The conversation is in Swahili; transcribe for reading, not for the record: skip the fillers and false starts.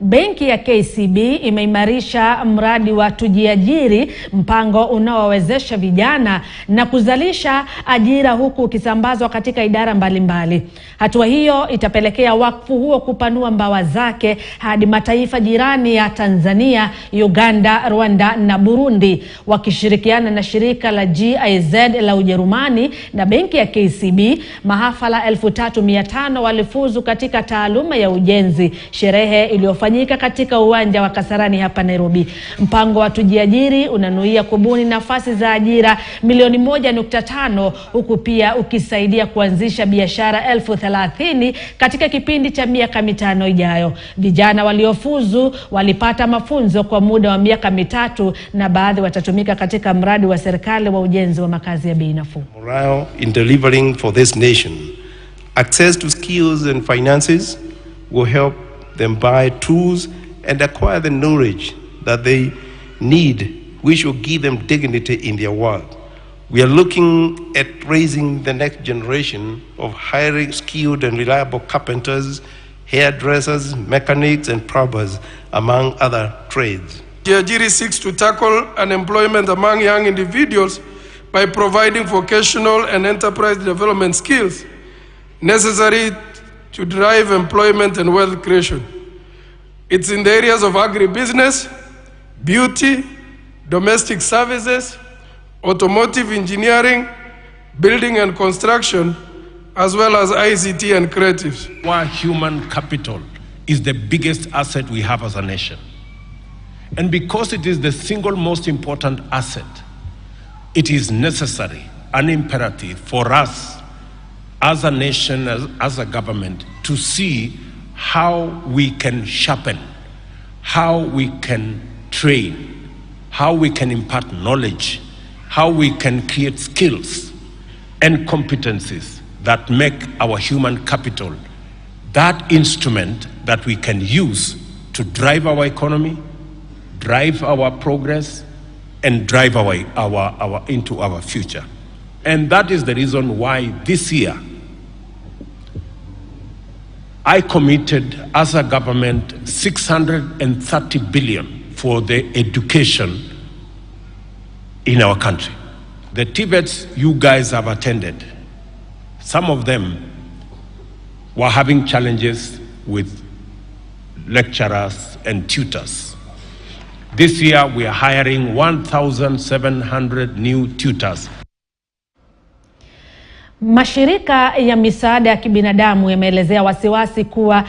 Benki ya KCB imeimarisha mradi wa tujiajiri, mpango unaowezesha vijana na kuzalisha ajira huku ukisambazwa katika idara mbalimbali. Hatua hiyo itapelekea wakfu huo kupanua mbawa zake hadi mataifa jirani ya Tanzania, Uganda, Rwanda na Burundi, wakishirikiana na shirika la GIZ la Ujerumani na benki ya KCB. Mahafala 3500 walifuzu katika taaluma ya ujenzi, sherehe iliyofanyika katika uwanja wa Kasarani hapa Nairobi. Mpango wa tujiajiri unanuia kubuni nafasi za ajira milioni 1.5 huku pia ukisaidia kuanzisha biashara 30,000 katika kipindi cha miaka 5 ijayo. Vijana waliofuzu walipata mafunzo kwa muda wa miaka 3 na baadhi watatumika katika mradi wa serikali wa ujenzi wa makazi ya bei nafuu. Morale in delivering for this nation. Access to skills and finances will help them buy tools and acquire the knowledge that they need, which will give them dignity in their work. We are looking at raising the next generation of highly skilled and reliable carpenters, hairdressers, mechanics, and plumbers, among other trades. Tujiajiri seeks to tackle unemployment among young individuals by providing vocational and enterprise development skills necessary to drive employment and wealth creation. It's in the areas of agribusiness, beauty, domestic services, automotive engineering, building and construction, as well as ICT and creatives. Our human capital is the biggest asset we have as a nation. And because it is the single most important asset, it is necessary and imperative for us as a nation, as a government, to see how we can sharpen, how we can train, how we can impart knowledge, how we can create skills and competencies that make our human capital that instrument that we can use to drive our economy, drive our progress, and drive into our future. And that is the reason why this year I committed as a government 630 billion for the education in our country. The Tibets you guys have attended, some of them were having challenges with lecturers and tutors. This year we are hiring 1,700 new tutors. Mashirika ya misaada ya kibinadamu yameelezea wasiwasi kuwa